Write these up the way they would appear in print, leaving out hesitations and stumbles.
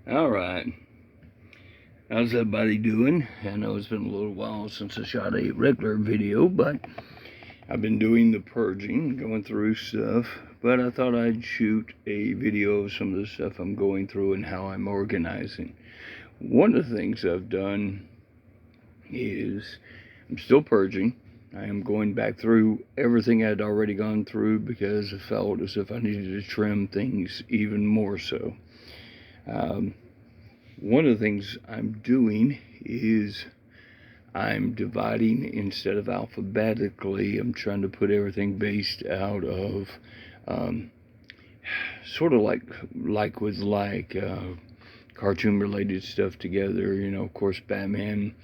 Alright, how's everybody doing? I know it's been a little while since I shot a regular video, but I've been doing the purging, going through stuff, but I thought I'd shoot a video of some of the stuff I'm going through and how I'm organizing. One of the things I've done is I'm still purging. I am going back through everything I'd already gone through because I felt as if I needed to trim things even more so. One of the things I'm doing is I'm dividing instead of alphabetically. I'm trying to put everything based out of sort of like with cartoon related stuff together. You know, of course, Batman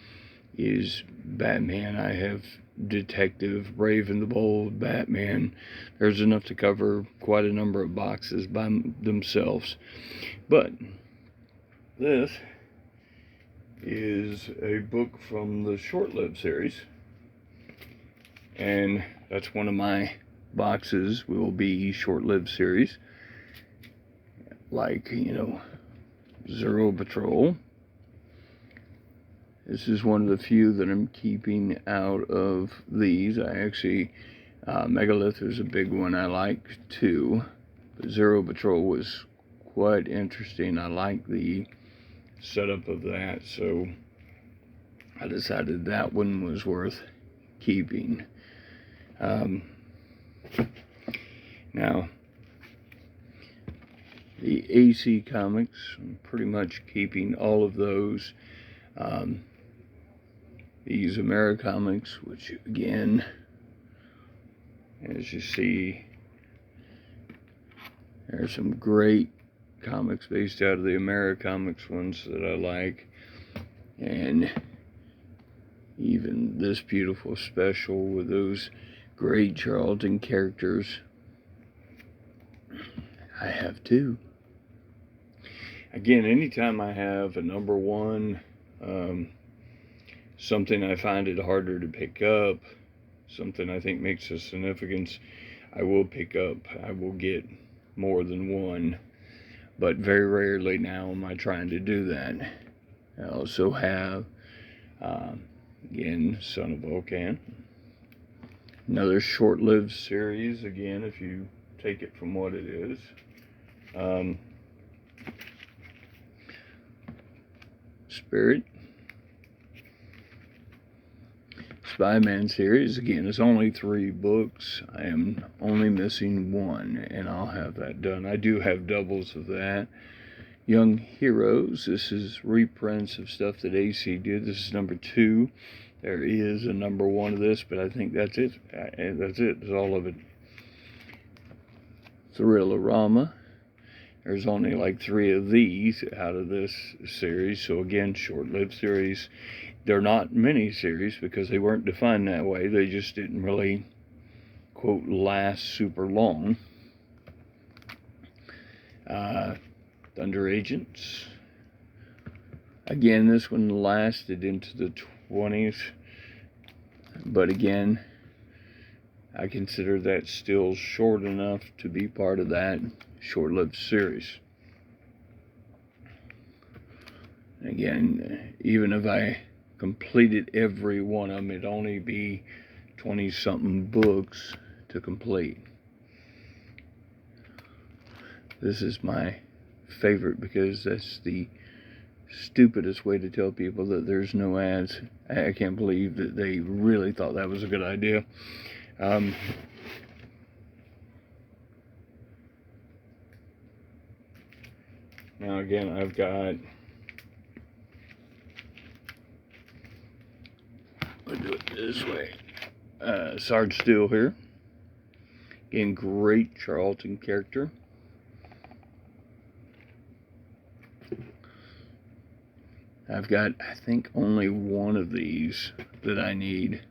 is Batman. I have Detective, Brave and the Bold, Batman. There's enough to cover quite a number of boxes by themselves. But this is a book from the Short-Lived series, and that's one of my boxes will be Short-Lived series, like, you know, Zero Patrol. This is one of the few that I'm keeping out of these. I actually, Megalith is a big one I like too, but Zero Patrol was quite interesting. I like the setup of that, so I decided that one was worth keeping. Now, the AC comics, I'm pretty much keeping all of those. These Americomics, which again, as you see, there's some great comics based out of the Americomics ones that I like, and even this beautiful special with those great Charlton characters I have too. Again, anytime I have a number one, something I find it harder to pick up, something I think makes a significance, I will pick up. I will get more than one, but very rarely now am I trying to do that. I also have, again, Son of Vulcan. Another Short-Lived series, again, if you take it from what it is. Spirit. Spy-Man series, again, it's only 3 books. I am only missing one, and I'll have that done. I do have doubles of that. Young Heroes, this is reprints of stuff that AC did. This is number 2. There is a number 1 of this, but I think that's it. That's all of it. Thrillerama. There's only like 3 of these out of this series. So again, Short-Lived series. They're not mini-series because they weren't defined that way. They just didn't really, quote, last super long. Thunder Agents. Again, this one lasted into the 20s. But again, I consider that still short enough to be part of that Short-Lived series. Again, even if I completed every one of them, it'd only be 20-something books to complete. This is my favorite because that's the stupidest way to tell people that there's no ads. I can't believe that they really thought that was a good idea. Now again, I've got, I'll do it this way. Sarge Steele here. Again, great Charlton character. I've got, I think, only one of these that I need.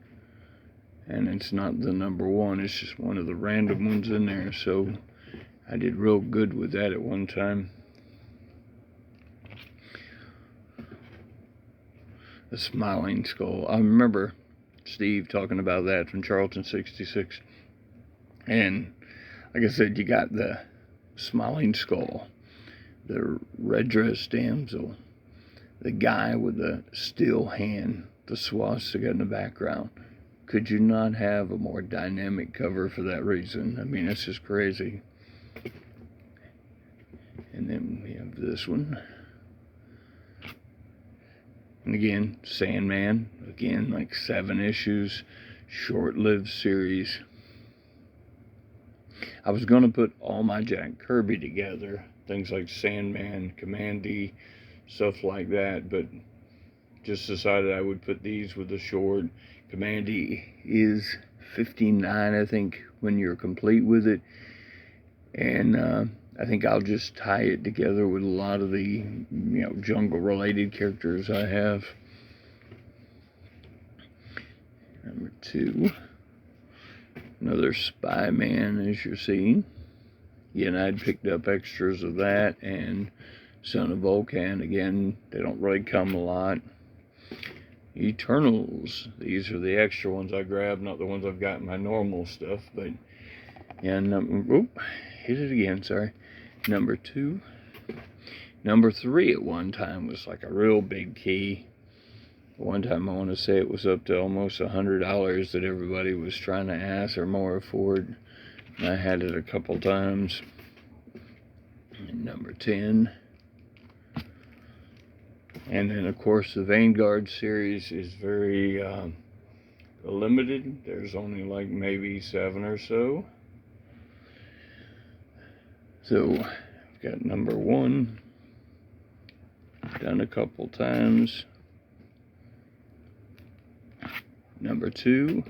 And it's not the number 1, it's just one of the random ones in there. So I did real good with that at one time. The Smiling Skull. I remember Steve talking about that from Charlton 66. And like I said, you got the Smiling Skull. the red dress damsel, the guy with the still hand, the swastika in the background. Could you not have a more dynamic cover for that reason? I mean, it's just crazy. And then we have this one. And again, Sandman. Again, like 7 issues. Short-lived series. I was going to put all my Jack Kirby together. Things like Sandman, Commandy, stuff like that. But just decided I would put these with the short. Commandy is $59, I think, when you're complete with it. And I think I'll just tie it together with a lot of the, jungle-related characters I have. Number 2. Another Spy Man, as you're seeing. Again, I'd picked up extras of that, and Son of Vulcan. Again, they don't really come a lot. Eternals. These are the extra ones I grabbed, not the ones I've got in my normal stuff. But yeah, hit it again. Sorry. Number 2. Number 3 at one time was like a real big key. One time I want to say it was up to almost $100 that everybody was trying to ask or more afford. And I had it a couple times. And number 10. And then, of course, the Vanguard series is very limited. There's only like maybe 7 or so. So, I've got number 1. Done a couple times. Number 2.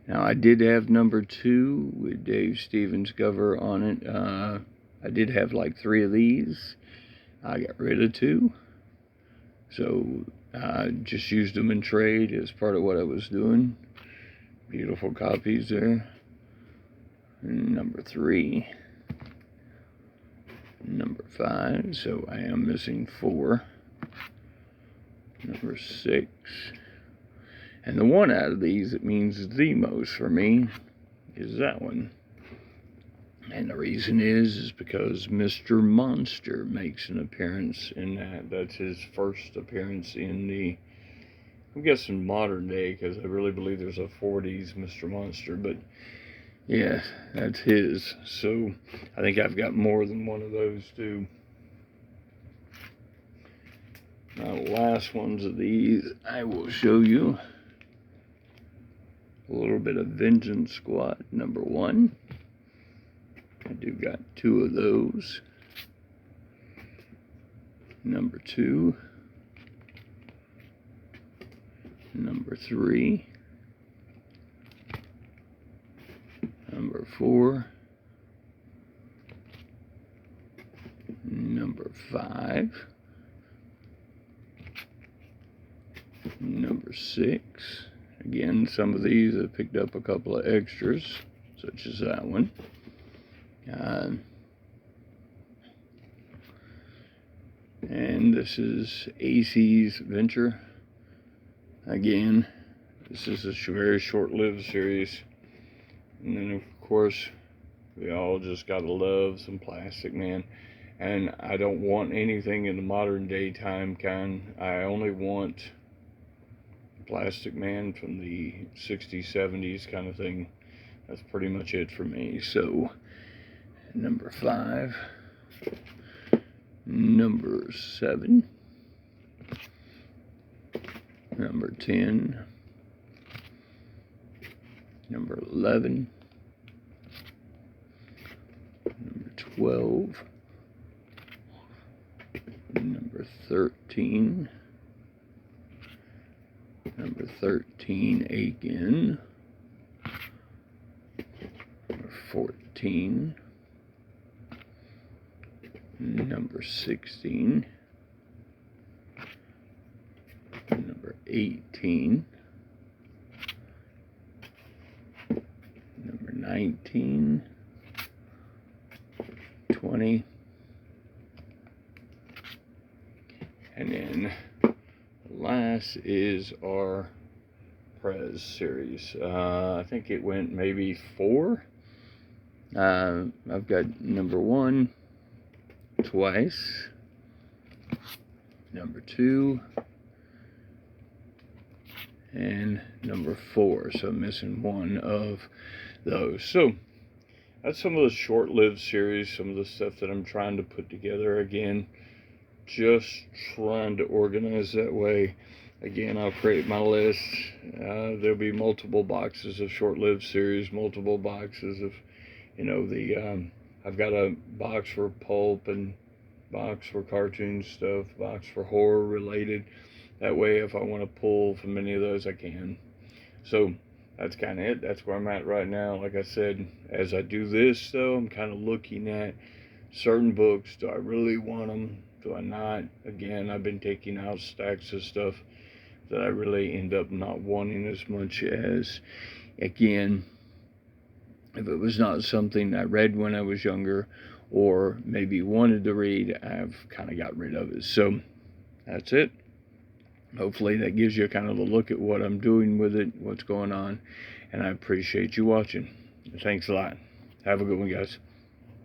Now, I did have number 2 with Dave Stevens' cover on it. I did have like 3 of these. I got rid of 2. So I just used them in trade as part of what I was doing. Beautiful copies there. And number 3. Number 5. So I am missing 4. Number 6. And the one out of these that means the most for me is that one. And the reason is because Mr. Monster makes an appearance in that. That's his first appearance in the, I'm guessing modern day, because I really believe there's a 40s Mr. Monster. But yeah, that's his. So I think I've got more than one of those too. Now the last ones of these I will show you. A little bit of Vengeance Squad number 1. I do got 2 of those. Number 2. Number 3. Number 4. Number 5. Number 6. Again, some of these I picked up a couple of extras, such as that one. And this is AC's Venture. Again, this is a very short-lived series. And then, of course, we all just gotta love some Plastic Man. And I don't want anything in the modern day time kind. I only want Plastic Man from the 60s, 70s kind of thing. That's pretty much it for me. So, number 5. Number 7. Number 10. Number 11. Number 12. Number 13. Number 13 again. Number 14. Number 16. Number 18. Number 19. 20. And then last is our Prez series. I think it went maybe 4. I've got number 1, twice. Number 2. And number 4. So I'm missing one of those. So that's some of the short-lived series, some of the stuff that I'm trying to put together. Again, just trying to organize that way. Again, I'll create my list. There'll be multiple boxes of short-lived series, multiple boxes of, I've got a box for pulp and box for cartoon stuff, box for horror related. That way, if I want to pull from any of those, I can. So that's kind of it. That's where I'm at right now. Like I said, as I do this, though, I'm kind of looking at certain books. Do I really want them? Do I not? Again, I've been taking out stacks of stuff that I really end up not wanting as much as. Again, if it was not something I read when I was younger or maybe wanted to read, I've kind of got rid of it. So that's it. Hopefully that gives you kind of a look at what I'm doing with it, what's going on, and I appreciate you watching. Thanks a lot. Have a good one, guys.